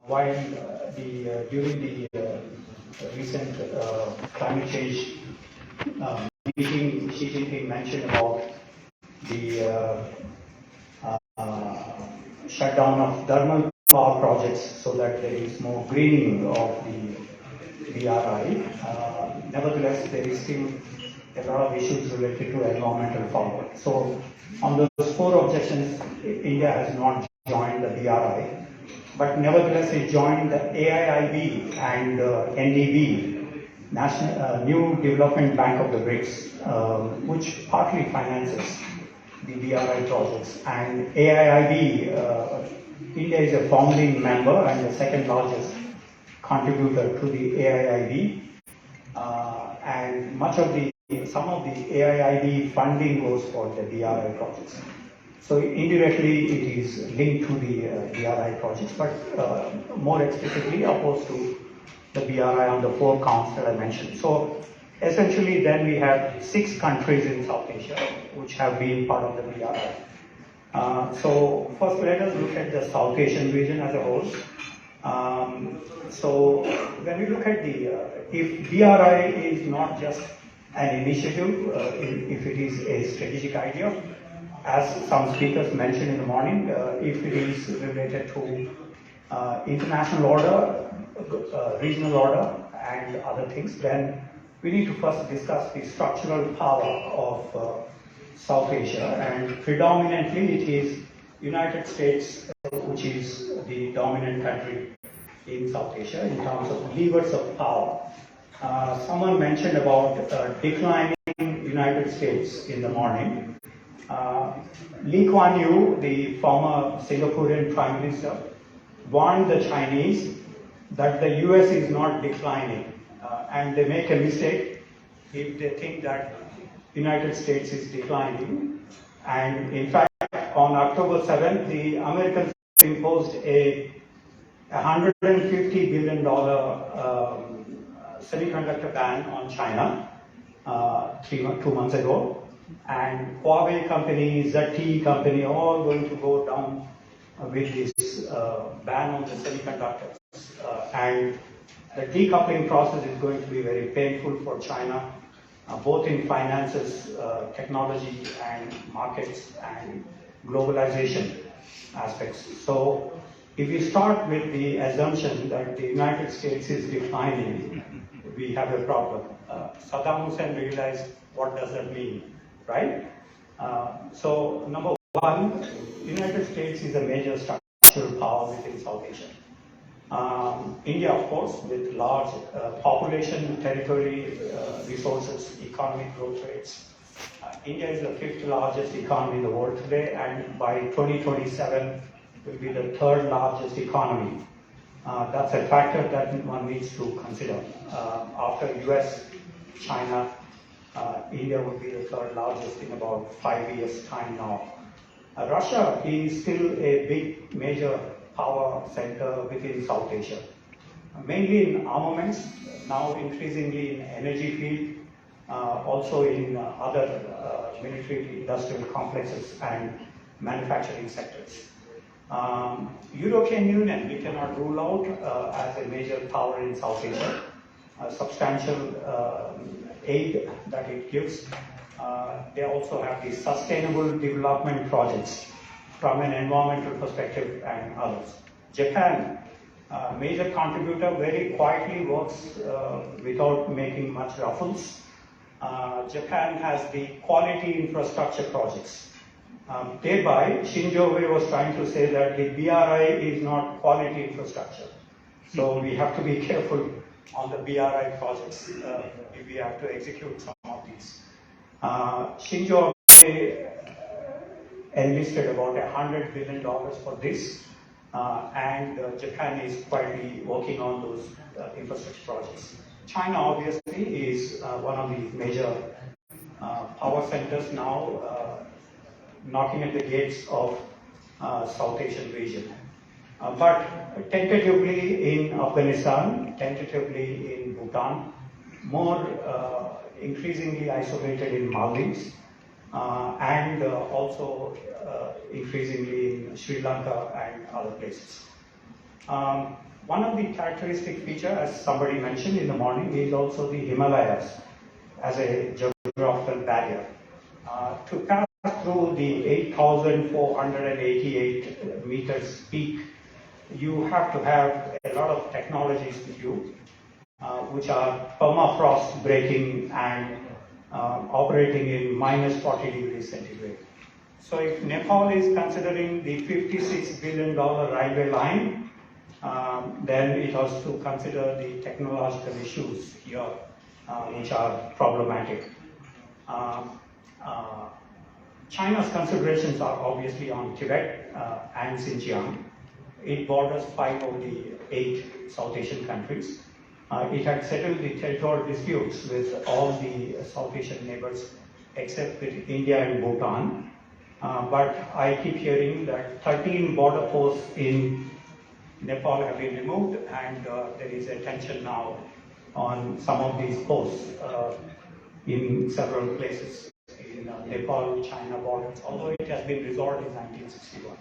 while during the recent climate change meeting, Xi Jinping mentioned about the shutdown of thermal power projects so that there is more greening of the BRI. Nevertheless, there is still a lot of issues related to environmental fallout. So, on those four objections, India has not joined the BRI, but nevertheless it joined the AIIB and NDB, National New Development Bank of the BRICS, which partly finances the BRI projects. And AIIB, India is a founding member and the second largest contributor to the AIIB, and some of the AIIB funding goes for the BRI projects. So indirectly it is linked to the BRI projects, but more explicitly opposed to the BRI on the four counts that I mentioned. So essentially then we have 6 countries in South Asia which have been part of the BRI. So first let us look at the South Asian region as a whole. So when we look at if BRI is not just an initiative, if it is a strategic idea, as some speakers mentioned in the morning, if it is related to international order, regional order, and other things, then we need to first discuss the structural power of South Asia, and predominantly it is United States which is the dominant country in South Asia in terms of levers of power. Someone mentioned about declining United States in the morning. Lee Kuan Yew, the former Singaporean Prime Minister, warned the Chinese that the US is not declining, and they make a mistake if they think that United States is declining. And in fact, on October 7th, the Americans imposed a $150 billion semiconductor ban on China 2 months ago. And Huawei company, ZTE company, all going to go down with this ban on the semiconductors. And the decoupling process is going to be very painful for China, both in finances, technology, and markets, and globalization aspects. So if we start with the assumption that the United States is declining, we have a problem. Saddam Hussein realized what does that mean, right? So number one, United States is a major structural power within South Asia. India, of course, with large population, territory, resources, economic growth rates. India is the 5th largest economy in the world today, and by 2027 will be the 3rd largest economy. That's a factor that one needs to consider. After US, China, India will be the 3rd largest in about 5 years' time now. Russia is still a big, major power center within South Asia, mainly in armaments, now increasingly in energy field, also in other military industrial complexes and manufacturing sectors. European Union, we cannot rule out as a major power in South Asia. Substantial aid that it gives. They also have the sustainable development projects from an environmental perspective and others. Japan, major contributor, very quietly works without making much ruffles. Japan has the quality infrastructure projects. Thereby, Shinzo Abe was trying to say that the BRI is not quality infrastructure. So we have to be careful on the BRI projects if we have to execute some of these. Shinzo Abe enlisted about $100 billion for this, and Japan is quietly working on those infrastructure projects. China obviously is one of the major power centers now, knocking at the gates of South Asian region. But tentatively in Afghanistan, tentatively in Bhutan, more increasingly isolated in Maldives, and also increasingly in Sri Lanka and other places. One of the characteristic feature, as somebody mentioned in the morning, is also the Himalayas as a geographical barrier. To pass through the 8,488 meters peak, you have to have a lot of technologies with you, which are permafrost breaking and operating in minus 40 degrees centigrade. So if Nepal is considering the $56 billion railway line, then it has to consider the technological issues here, which are problematic. China's considerations are obviously on Tibet and Xinjiang. It borders 5 of the 8 South Asian countries. It had settled the territorial disputes with all the South Asian neighbors except with India and Bhutan. But I keep hearing that 13 border posts in Nepal have been removed, and there is a tension now on some of these posts in several places in Nepal-China borders, although it has been resolved in 1961.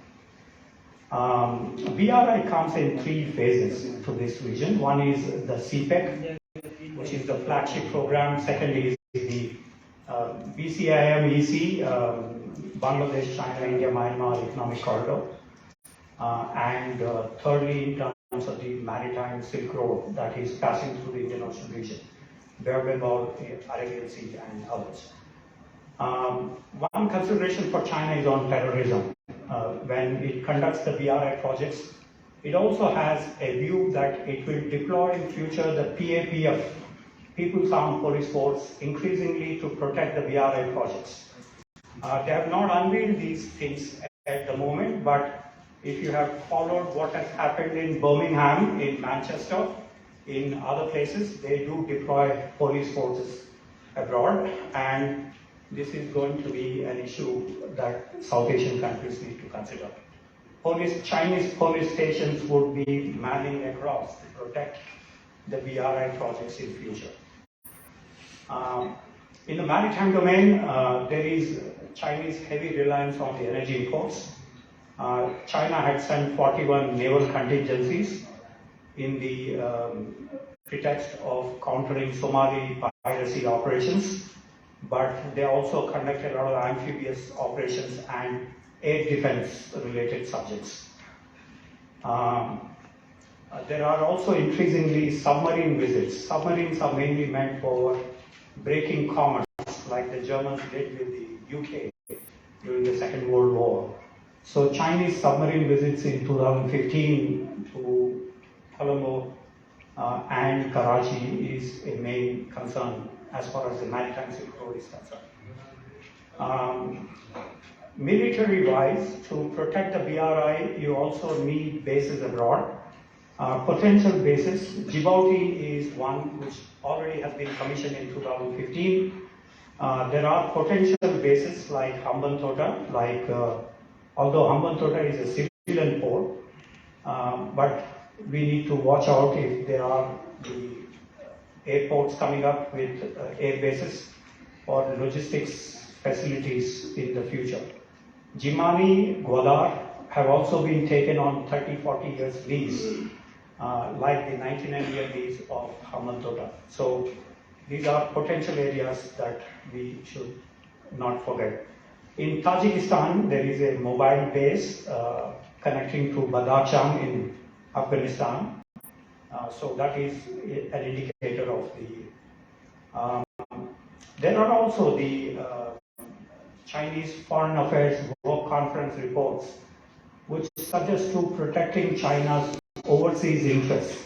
BRI comes in 3 phases to this region. One is the CPEC, which is the flagship program. Second is the BCIM-EC, Bangladesh, China, India, Myanmar Economic Corridor. And thirdly, in terms of the maritime Silk Road that is passing through the Indian Ocean region, Bengal, Arabian Sea, and others. One consideration for China is on terrorism. When it conducts the BRI projects, it also has a view that it will deploy in future the PAPF, People's Armed Police Force, increasingly to protect the BRI projects. They have not unveiled these things at the moment, but if you have followed what has happened in Birmingham, in Manchester, in other places, they do deploy police forces abroad, and this is going to be an issue that South Asian countries need to consider. Chinese police stations would be manning across to protect the BRI projects in future. In the maritime domain, there is Chinese heavy reliance on the energy imports. China had sent 41 naval contingencies in the pretext of countering Somali piracy operations, but they also conducted a lot of amphibious operations and air defense related subjects. There are also increasingly submarine visits. Submarines are mainly meant for breaking commerce, like the Germans did with the UK during the Second World War. So Chinese submarine visits in 2015 to Colombo and Karachi is a main concern as far as the maritime Silk Road is concerned. Military-wise, to protect the BRI, you also need bases abroad. Potential bases, Djibouti is one which already has been commissioned in 2015. There are potential bases like Hambantota, although Hambantota is a civilian port, but we need to watch out if there are the airports coming up with air bases or logistics facilities in the future. Jimani, Gwadar have also been taken on 30-40 years lease, like the 99-year lease of Hambantota. So these are potential areas that we should not forget. In Tajikistan, there is a mobile base connecting to Badaksham in Afghanistan. So that is an indicator of the... there are also the Chinese Foreign Affairs Work Conference reports, which suggest to protecting China's overseas interests.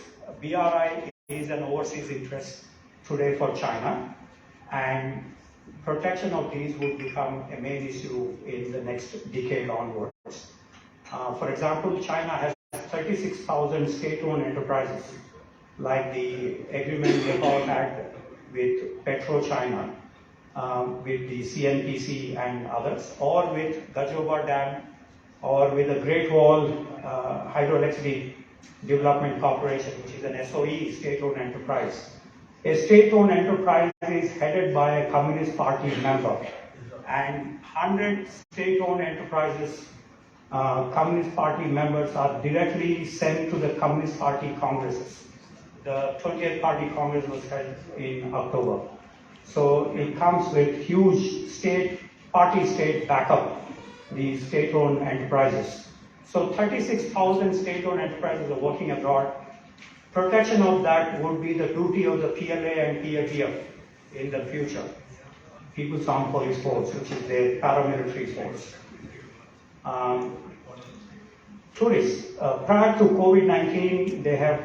BRI is an overseas interest today for China, and protection of these would become a main issue in the next decade onwards. For example, China has 36,000 state-owned enterprises, like the agreement Nepal had with PetroChina, with the CNPC and others, or with Gajoba Dam, or with the Great Wall Hydroelectric Development Corporation, which is an SOE, state-owned enterprise. A state-owned enterprise is headed by a Communist Party member, and 100 state-owned enterprises Communist Party members are directly sent to the Communist Party congresses. The 20th Party Congress was held in October. So it comes with huge party-state backup, the state-owned enterprises. So 36,000 state-owned enterprises are working abroad. Protection of that would be the duty of the PLA and PAPF in the future. People's Armed Police Force, which is their paramilitary force. Tourists, prior to COVID-19, they have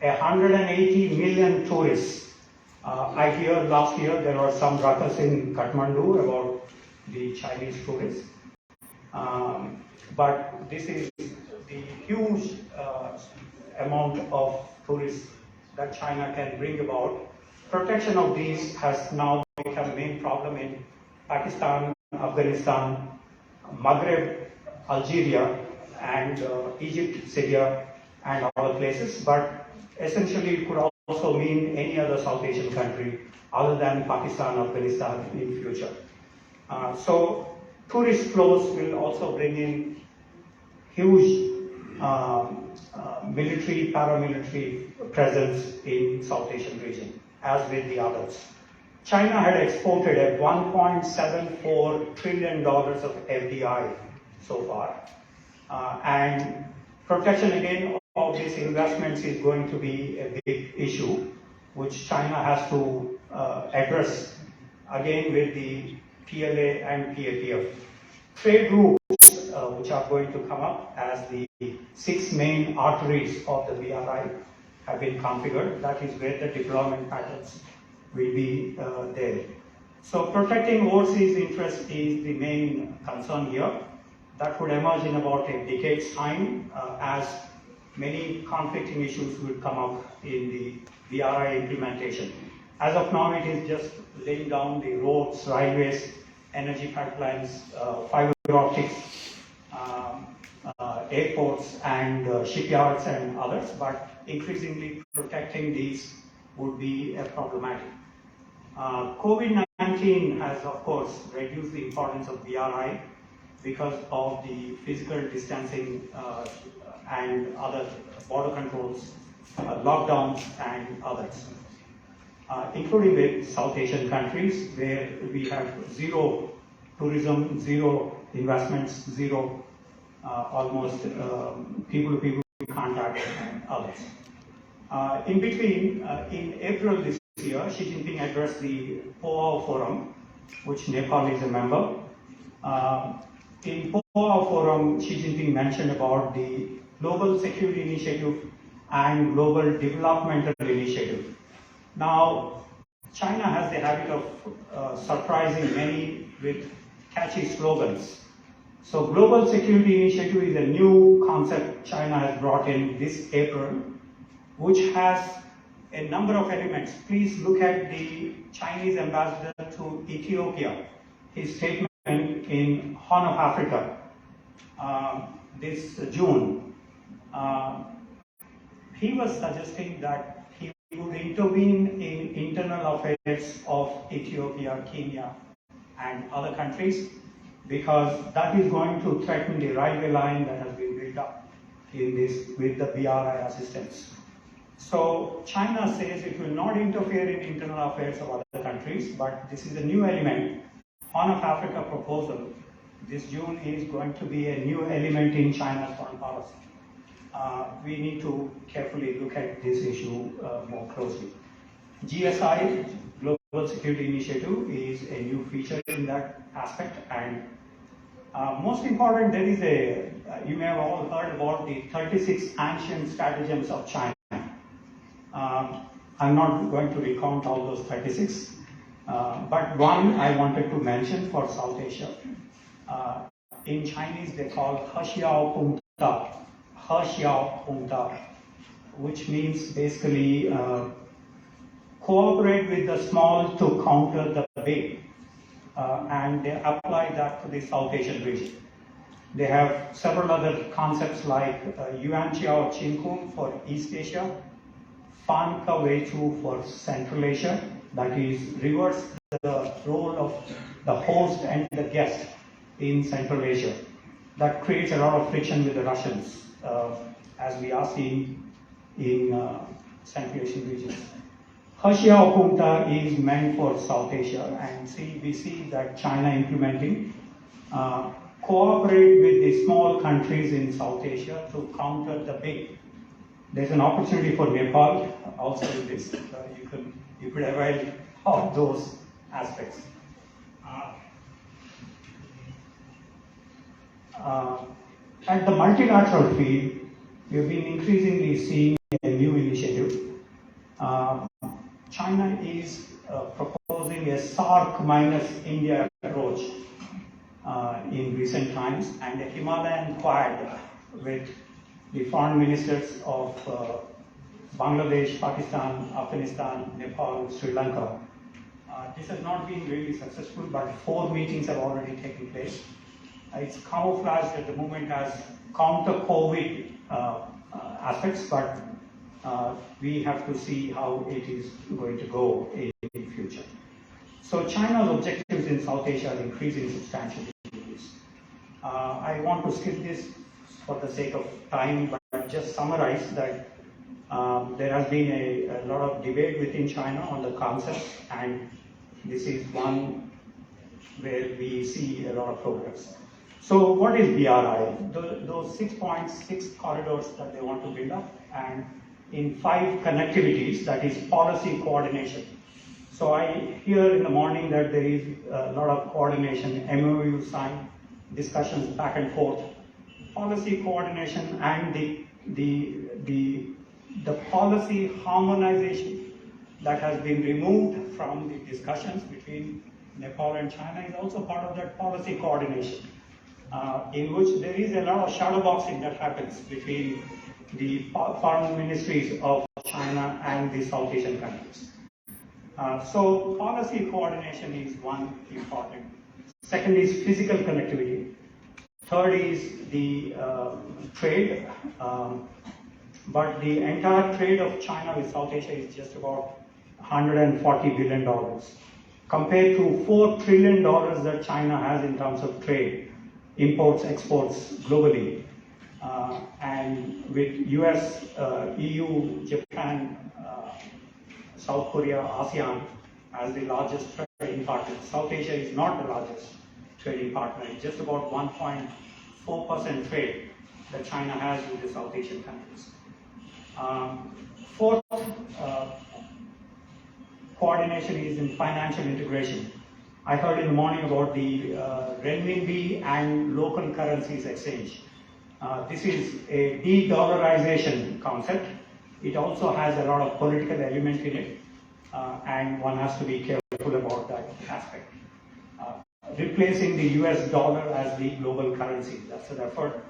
180 million tourists. I hear last year there was some ruckus in Kathmandu about the Chinese tourists. But this is the huge amount of tourists that China can bring about. Protection of these has now become a main problem in Pakistan, Afghanistan, Maghreb, Algeria, and Egypt, Syria, and other places. But essentially, it could also mean any other South Asian country other than Pakistan, Afghanistan in future. So tourist flows will also bring in huge military, paramilitary presence in South Asian region, as with the others. China had exported at $1.74 trillion of FDI so far. And protection again of these investments is going to be a big issue, which China has to address again with the PLA and PAPF. Trade routes, which are going to come up as the 6 main arteries of the BRI have been configured. That is where the deployment patterns will be there. So protecting overseas interests is the main concern here. That would emerge in about a decade's time as many conflicting issues will come up in the BRI implementation. As of now, it is just laying down the roads, railways, energy pipelines, fiber optics, airports and shipyards and others, but increasingly protecting these would be problematic. COVID-19 has, of course, reduced the importance of BRI because of the physical distancing and other border controls, lockdowns and others, including with South Asian countries where we have zero tourism, zero investments, zero almost people-to-people contact and others. In between, in April this year, Xi Jinping addressed the POA Forum, which Nepal is a member. In POA Forum, Xi Jinping mentioned about the Global Security Initiative and Global Developmental Initiative. Now, China has the habit of surprising many with catchy slogans. So Global Security Initiative is a new concept China has brought in this April, which has a number of elements. Please look at the Chinese ambassador to Ethiopia, his statement in Horn of Africa this June. He was suggesting that he would intervene in internal affairs of Ethiopia, Kenya, and other countries, because that is going to threaten the railway line that has been built up in this with the BRI assistance. So China says it will not interfere in internal affairs of other countries, but this is a new element. Horn of Africa proposal this June is going to be a new element in China's foreign policy. We need to carefully look at this issue more closely. GSI, Global Security Initiative, is a new feature in that aspect, and most important, there is you may have all heard about the 36 ancient stratagems of China. I'm not going to recount all those 36, but one I wanted to mention for South Asia. In Chinese, they call He Xiao Hong Da, which means basically cooperate with the small to counter the big, and they apply that to the South Asian region. They have several other concepts like Yuan Chiao Chin Kung for East Asia, Fan Ka Wei Chu for Central Asia, that is reverse the role of the host and the guest in Central Asia. that creates a lot of friction with the Russians, as we are seeing in Central Asian regions. Hershia Punta is meant for South Asia, and we see that China implementing cooperate with the small countries in South Asia to counter the big. There's an opportunity for Nepal also in this. You could avail of those aspects. At the multilateral field, we've been increasingly seeing a new initiative. China is proposing a SARC minus India approach in recent times, and a Himalayan Quad with the foreign ministers of Bangladesh, Pakistan, Afghanistan, Nepal, Sri Lanka. This has not been really successful, but 4 meetings have already taken place. It's camouflaged at the moment as counter-COVID aspects, but we have to see how it is going to go in the future. So China's objectives in South Asia are increasing substantially. I want to skip this for the sake of time, but just summarize that there has been a lot of debate within China on the concept, and this is one where we see a lot of progress. So what is BRI? Those 6.6 corridors that they want to build up, and in 5 connectivities, that is policy coordination. So I hear in the morning that there is a lot of coordination, MOU signed, discussions back and forth. Policy coordination and the policy harmonization that has been removed from the discussions between Nepal and China is also part of that policy coordination, in which there is a lot of shadow boxing that happens between the foreign ministries of China and the South Asian countries. So policy coordination is one important. Second is physical connectivity. Third is the trade, but the entire trade of China with South Asia is just about $140 billion, compared to $4 trillion that China has in terms of trade, imports, exports globally. And with US, EU, Japan, South Korea, ASEAN as the largest trading partner, South Asia is not the largest trading partner. It's just about 1.4% trade that China has with the South Asian countries. Fourth, coordination is in financial integration. I heard in the morning about the renminbi and local currencies exchange. This is a de-dollarization concept. It also has a lot of political element in it, and one has to be careful about that aspect. Replacing the US dollar as the global currency. That's an effort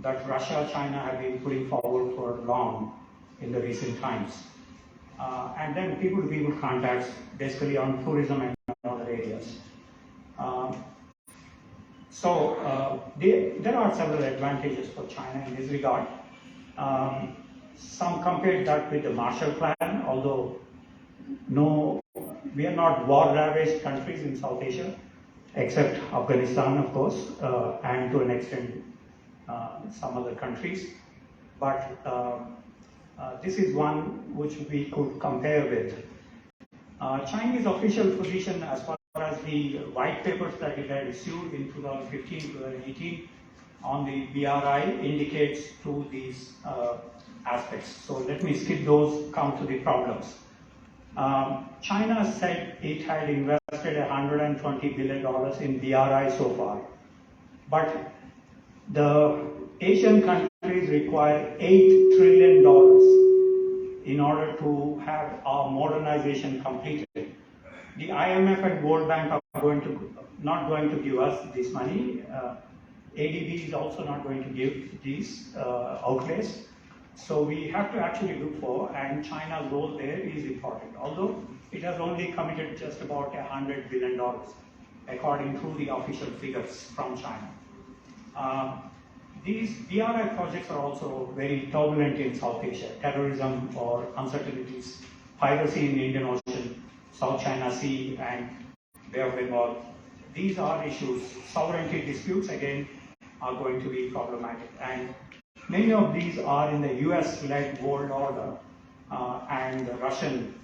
that Russia, China have been putting forward for long in the recent times. And then people-to-people contacts, basically on tourism and other areas. There are several advantages for China in this regard. Some compared that with the Marshall Plan, although we are not war-ravaged countries in South Asia, except Afghanistan, of course, and to an extent some other countries. But this is one which we could compare with. Chinese official position as far as the white papers that it had issued in 2015, 2018 on the BRI indicates to these aspects. So let me skip those, come to the problems. China said it had invested $120 billion in BRI so far, but the Asian countries require $8 trillion in order to have our modernization completed. The IMF and World Bank are not going to give us this money. ADB is also not going to give these outlays. So we have to actually look for, and China's role there is important, although it has only committed just about $100 billion, according to the official figures from China. These BRI projects are also very turbulent in South Asia. Terrorism or uncertainties, piracy in the Indian Ocean, South China Sea and Bay of Bengal. These are issues. Sovereignty disputes, again, are going to be problematic. And many of these are in the US-led world order and the Russian.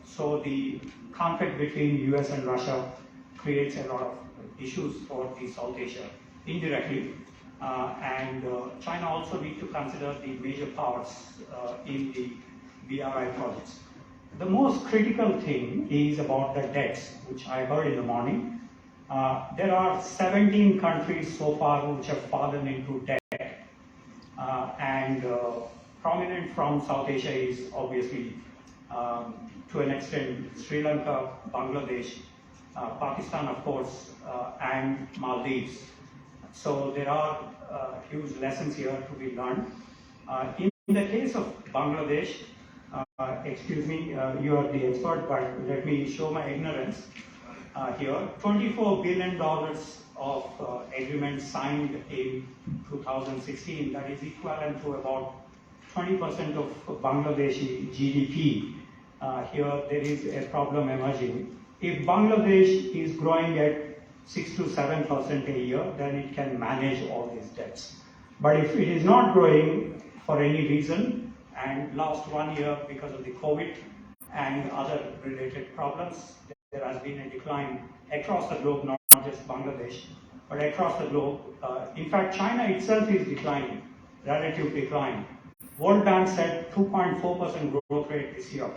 So the conflict between US and Russia creates a lot of issues for the South Asia indirectly. China also need to consider the major powers in the BRI projects. The most critical thing is about the debts, which I heard in the morning. There are 17 countries so far which have fallen into debt. Prominent from South Asia is obviously, to an extent, Sri Lanka, Bangladesh, Pakistan, of course, and Maldives. So there are huge lessons here to be learned. In the case of Bangladesh, excuse me, you are the expert, but let me show my ignorance here. $24 billion of agreements signed in 2016, that is equivalent to about 20% of Bangladeshi GDP. Here there is a problem emerging. If Bangladesh is growing at 6 to 7% a year, then it can manage all these debts. But if it is not growing for any reason, and last 1 year because of the COVID and other related problems, there has been a decline across the globe, not just Bangladesh, but across the globe. In fact, China itself is declining, relative decline. World Bank said 2.4% growth rate this year,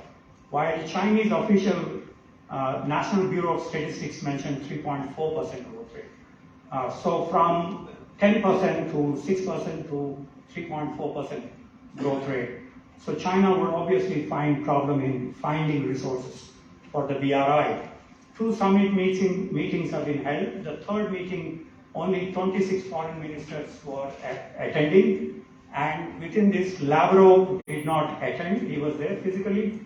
while Chinese official National Bureau of Statistics mentioned 3.4% growth rate. So from 10% to 6% to 3.4% growth rate. So China would obviously find problem in finding resources for the BRI. 2 summit meetings have been held. The third meeting, only 26 foreign ministers were attending. And within this, Lavrov did not attend. He was there physically,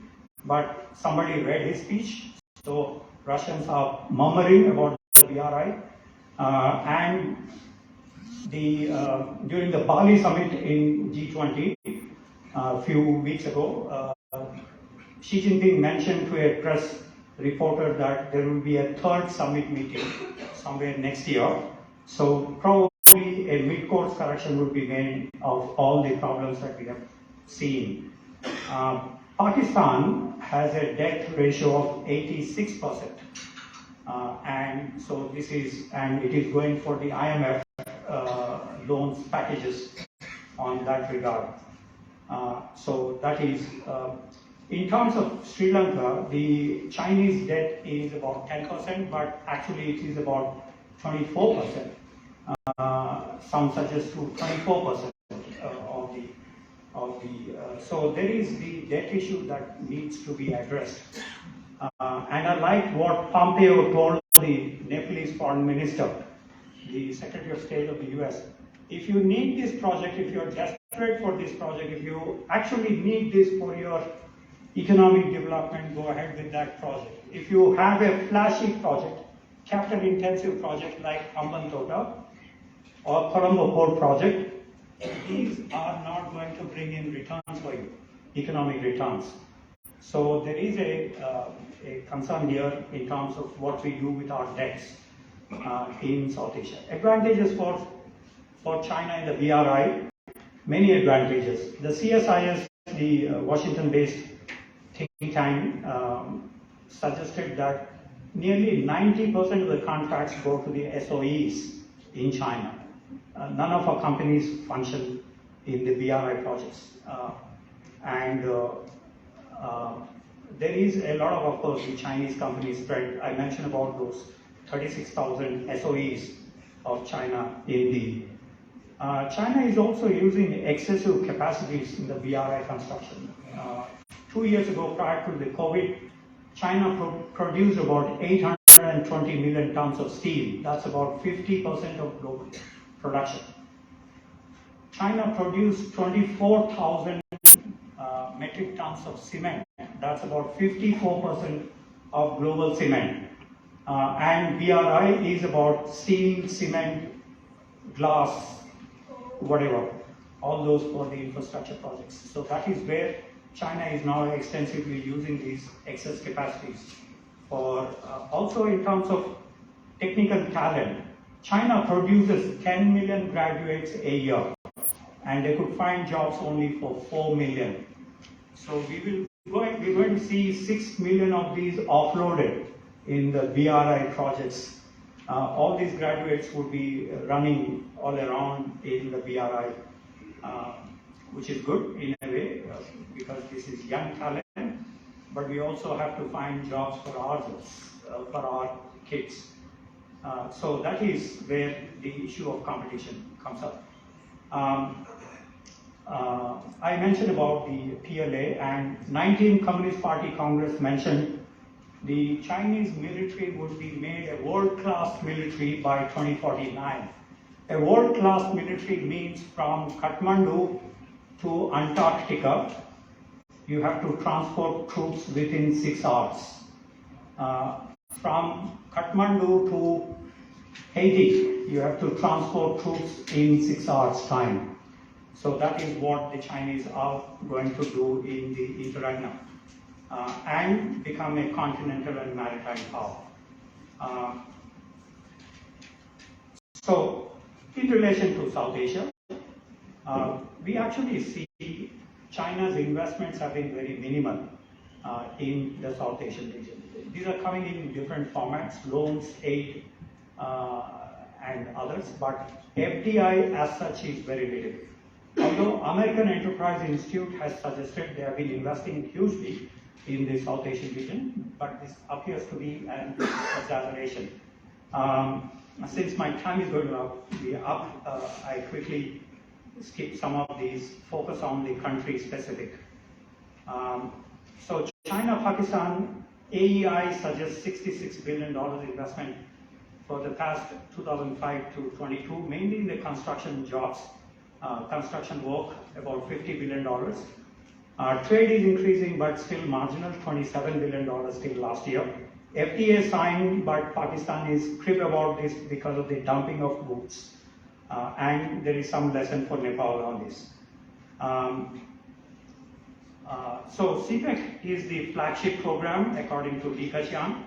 but somebody read his speech. So Russians are murmuring about the BRI. During the Bali summit in G20 a few weeks ago, Xi Jinping mentioned to a press reporter that there will be a third summit meeting somewhere next year. So probably a mid-course correction would be made of all the problems that we have seen. Pakistan has a debt ratio of 86%. And so this is, and it is going for the IMF loans packages on that regard. So that is, in terms of Sri Lanka, the Chinese debt is about 10%, but actually it is about 24%. Some suggest to 24% so there is the debt issue that needs to be addressed. And I like what Pompeo told the Nepalese foreign minister, the Secretary of State of the US. If you need this project, if you're desperate for this project, if you actually need this for your economic development, go ahead with that project. If you have a flashy project, capital-intensive project like Hambantota or Colombo Port project, these are not going to bring in returns for you, economic returns. So there is a concern here in terms of what we do with our debts in South Asia. Advantages for China in the BRI, many advantages. The CSIS, the Washington-based think tank, suggested that nearly 90% of the contracts go to the SOEs in China. None of our companies function in the BRI projects. There is a lot of course, the Chinese companies spread. I mentioned about those 36,000 SOEs of China in the. China is also using excessive capacities in the BRI construction. 2 years ago, prior to the COVID, China produced about 820 million tons of steel. That's about 50% of global production. China produced 24,000 metric tons of cement. That's about 54% of global cement. And BRI is about steel, cement, glass, whatever, all those for the infrastructure projects. So that is where China is now extensively using these excess capacities for also in terms of technical talent. China produces 10 million graduates a year, and they could find jobs only for 4 million. So we're going to see 6 million of these offloaded in the BRI projects. All these graduates would be running all around in the BRI, which is good in a way because this is young talent, but we also have to find jobs for our kids. So that is where the issue of competition comes up. I mentioned about the PLA, and 19 Communist Party Congress mentioned the Chinese military would be made a world-class military by 2049. A world-class military means from Kathmandu to Antarctica, you have to transport troops within 6 hours. From Kathmandu to Haiti, you have to transport troops in 6 hours' time. So that is what the Chinese are going to do in the interregnum and become a continental and maritime power. So, in relation to South Asia, we actually see China's investments have been very minimal in the South Asian region. These are coming in different formats, loans, aid, and others, but FDI as such is very little. Although American Enterprise Institute has suggested they have been investing hugely in the South Asian region, but this appears to be an exaggeration. Since my time is going to be up, I quickly skip some of these, focus on the country specific. So China, Pakistan, AEI suggests $66 billion investment for the past 2005 to 22, mainly in the construction jobs, construction work, about $50 billion. Trade is increasing, but still marginal, $27 billion still last year. FTA signed, but Pakistan is crib about this because of the dumping of goods. And there is some lesson for Nepal on this. So CPEC is the flagship program according to Li Keqiang.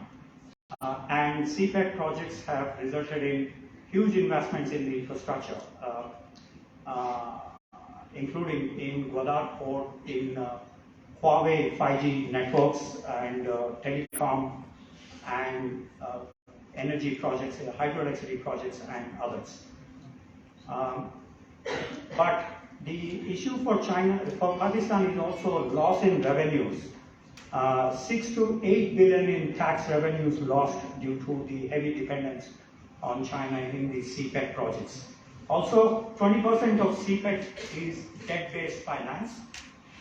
And CPEC projects have resulted in huge investments in the infrastructure, including in Gwadar port, in Huawei 5G networks and telecom and energy projects, hydroelectricity projects and others. But the issue for Pakistan is also loss in revenues. 6 to 8 billion in tax revenues lost due to the heavy dependence on China in the CPEC projects. Also, 20% of CPEC is debt-based finance.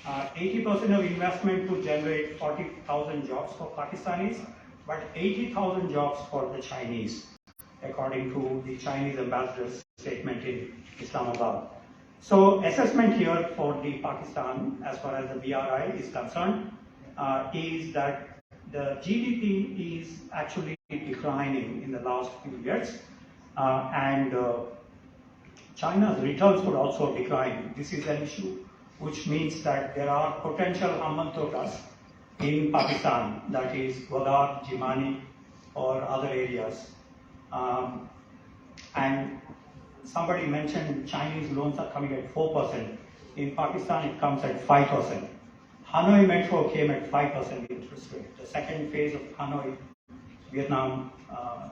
80% of investment to generate 40,000 jobs for Pakistanis, but 80,000 jobs for the Chinese, according to the Chinese ambassador's statement in Islamabad. So, assessment here for the Pakistan, as far as the BRI is concerned, is that the GDP is actually declining in the last few years, and China's returns could also decline. This is an issue which means that there are potential Hamantotas in Pakistan, that is Gwadar, Jimani, or other areas. And somebody mentioned Chinese loans are coming at 4%. In Pakistan, it comes at 5%. Hanoi Metro came at 5% interest rate. The second phase of Hanoi, Vietnam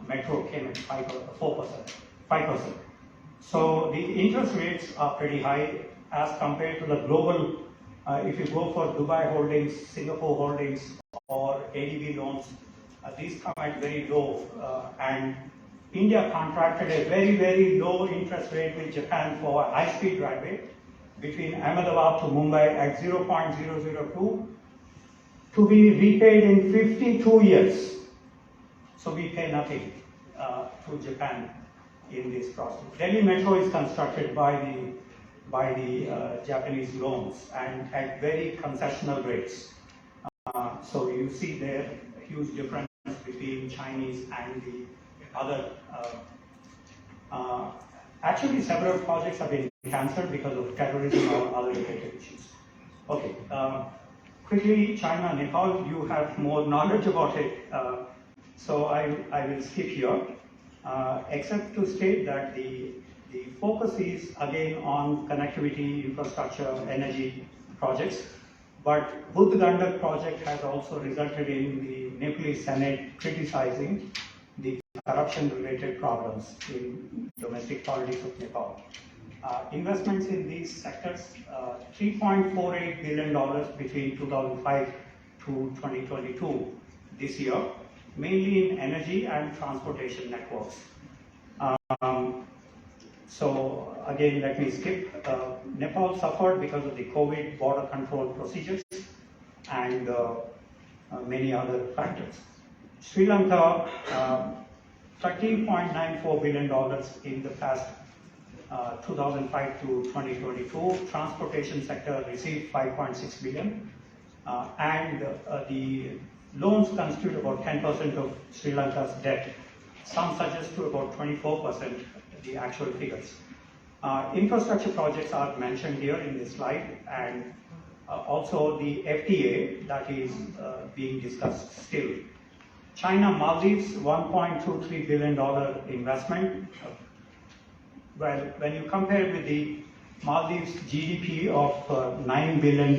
Metro came at 5%. So the interest rates are pretty high as compared to the global. If you go for Dubai holdings, Singapore holdings, or ADB loans, these come at very low. And India contracted a very, very low interest rate with Japan for a high-speed railway between Ahmedabad to Mumbai at 0.002 to be repaid in 52 years. So we pay nothing to Japan in this process. Delhi Metro is constructed by the Japanese loans and at very concessional rates. So you see there a huge difference between Chinese and the other. Actually, several projects have been cancelled because of terrorism or other related issues. Okay, quickly, China, Nepal, you have more knowledge about it, so I will skip here. except to state that the focus is again on connectivity, infrastructure, energy projects. But Buddh Gandak project has also resulted in the Nepalese Senate criticizing the corruption-related problems in domestic politics of Nepal. Investments in these sectors, $3.48 billion between 2005 to 2022 this year, mainly in energy and transportation networks. So again, let me skip. Nepal suffered because of the COVID border control procedures and many other factors. Sri Lanka, $13.94 billion in the past 2005 to 2022. Transportation sector received 5.6 billion, and the loans constitute about 10% of Sri Lanka's debt. Some suggest to about 24%, the actual figures. Infrastructure projects are mentioned here in this slide, and also the FTA that is being discussed still. China Maldives, $1.23 billion investment. Well, when you compare with the Maldives GDP of $9 billion,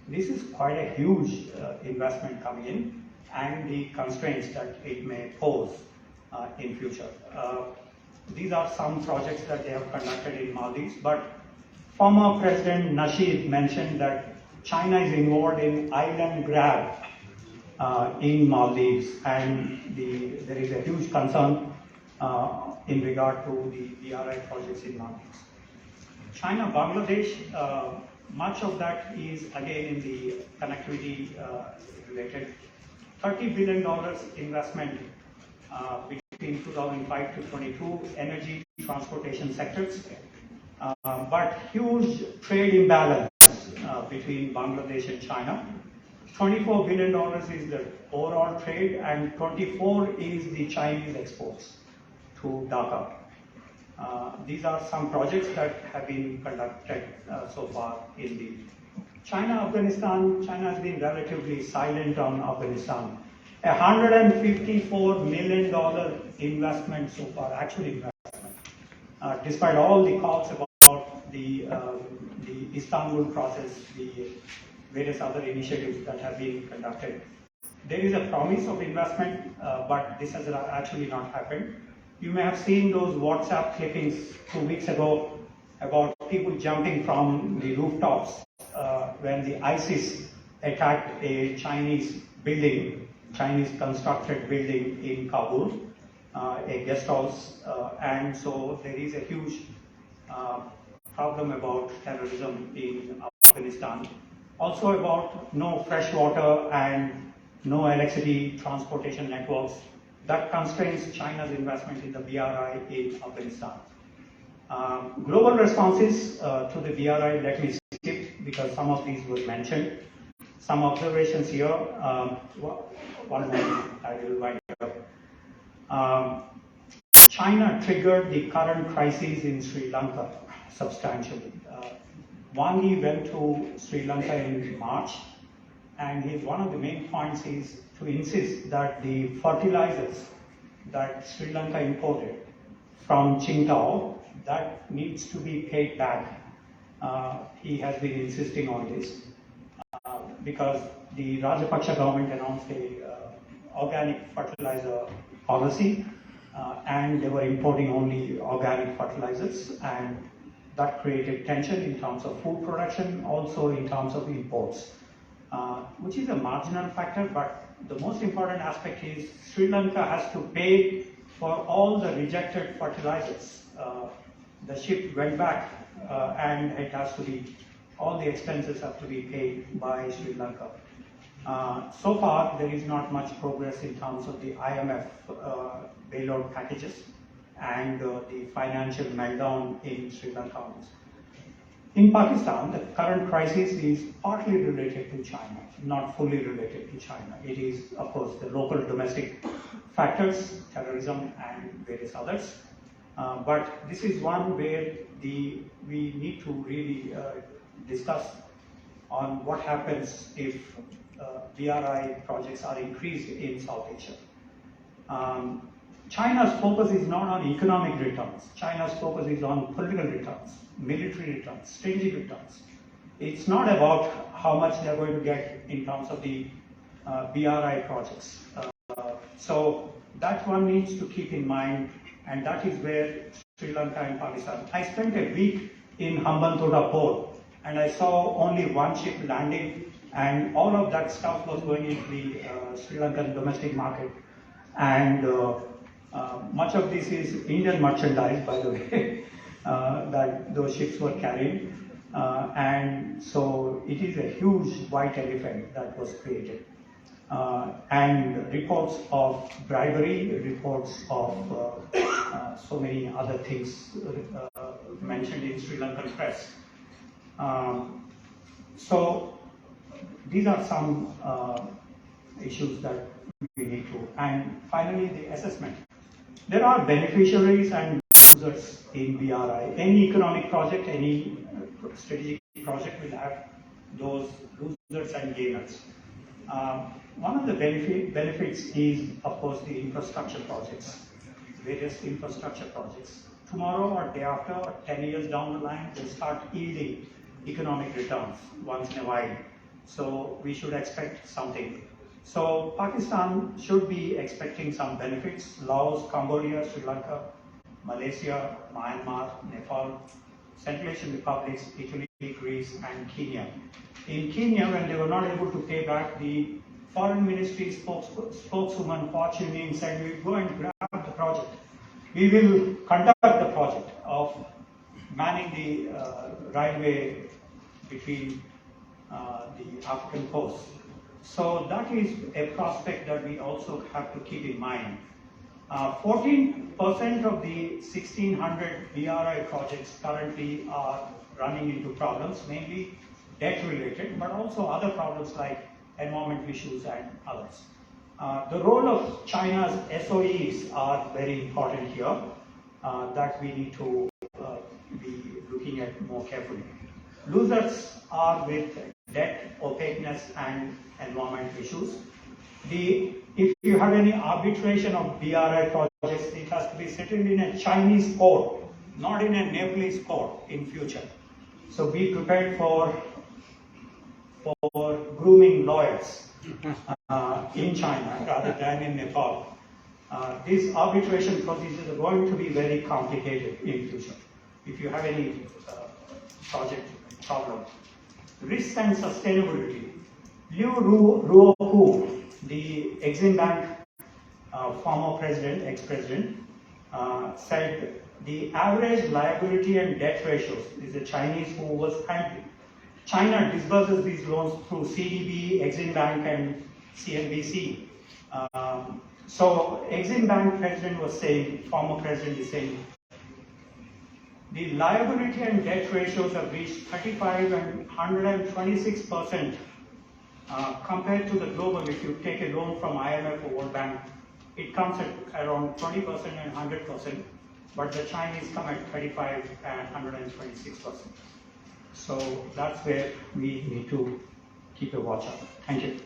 this is quite a huge investment coming in, and the constraints that it may pose in future. These are some projects that they have conducted in Maldives, but former President Nasheed mentioned that China is involved in island grab in Maldives, and there is a huge concern in regard to the BRI projects in Maldives. China, Bangladesh, much of that is again in the connectivity related. $30 billion investment between 2005 to 22, energy, transportation sectors, but huge trade imbalance between Bangladesh and China. $24 billion is the overall trade, and 24 is the Chinese exports to Dhaka. These are some projects that have been conducted so far in the China-Afghanistan. China has been relatively silent on Afghanistan. $154 million investment so far, actual investment, despite all the calls about the Istanbul process, the various other initiatives that have been conducted. There is a promise of investment, but this has actually not happened. You may have seen those WhatsApp clippings 2 weeks ago about people jumping from the rooftops when the ISIS attacked a Chinese building, Chinese constructed building in Kabul, a guest house, and so there is a huge problem about terrorism in Afghanistan. Also about no fresh water and no electricity transportation networks. That constrains China's investment in the BRI in Afghanistan. Global responses to the BRI, let me skip because some of these were mentioned. Some observations here. One minute, I will wind up. China triggered the current crisis in Sri Lanka substantially. Wang went to Sri Lanka in March, and one of the main points is to insist that the fertilizers that Sri Lanka imported from Qingdao, that needs to be paid back. He has been insisting on this because the Rajapaksa government announced a organic fertilizer policy, and they were importing only organic fertilizers, and that created tension in terms of food production, also in terms of imports, which is a marginal factor, but the most important aspect is Sri Lanka has to pay for all the rejected fertilizers. The ship went back and it has to be, all the expenses have to be paid by Sri Lanka. So far, there is not much progress in terms of the IMF bailout packages and the financial meltdown in Sri Lanka. In Pakistan, the current crisis is partly related to China, not fully related to China. It is, of course, the local domestic factors, terrorism and various others. But this is one where we need to really discuss on what happens if BRI projects are increased in South Asia. China's focus is not on economic returns. China's focus is on political returns, military returns, strategic returns. It's not about how much they're going to get in terms of the BRI projects. So that one needs to keep in mind, and that is where Sri Lanka and Pakistan. I spent a week in Hambantota port, and I saw only one ship landing, and all of that stuff was going into the Sri Lankan domestic market. And much of this is Indian merchandise, by the way, that those ships were carrying. And so it is a huge white elephant that was created. And reports of bribery, reports of so many other things mentioned in Sri Lankan press. So these are some issues that we need to. And finally, the assessment. There are beneficiaries and losers in BRI. Any economic project, any strategic project will have those losers and gainers. One of the benefits is, of course, the infrastructure projects, various infrastructure projects. Tomorrow or day after, or 10 years down the line, they'll start yielding economic returns once in a while. So we should expect something. So Pakistan should be expecting some benefits. Laos, Cambodia, Sri Lanka, Malaysia, Myanmar, Nepal, Central Asian republics, Italy, Greece, and Kenya. In Kenya, when they were not able to pay back, the foreign ministry spokeswoman Hua Chunying said, "We will go and grab the project. We will conduct the project of manning the railway between the African coast." So that is a prospect that we also have to keep in mind. 14% of the 1,600 BRI projects currently are running into problems, mainly debt-related, but also other problems like environment issues and others. The role of China's SOEs are very important here, that we need to be looking at more carefully. Losers are with debt, opaqueness, and environment issues. If you have any arbitration of BRI projects, it has to be settled in a Chinese court, not in a Nepalese court in future. So be prepared for grooming lawyers in China rather than in Nepal. These arbitration procedures are going to be very complicated in future. If you have any project problem. Risk and sustainability. Liu Ruohu, the Exim Bank former president, ex-president, said the average liability and debt ratios, is a Chinese who was handling. China disburses these loans through CDB, Exim Bank, and CNBC. So Exim Bank president was saying, former president is saying, the liability and debt ratios have reached 35 and 126% compared to the global. If you take a loan from IMF or World Bank, it comes at around 20% and 100%, but the Chinese come at 35 and 126%. So that's where we need to keep a watch out. Thank you.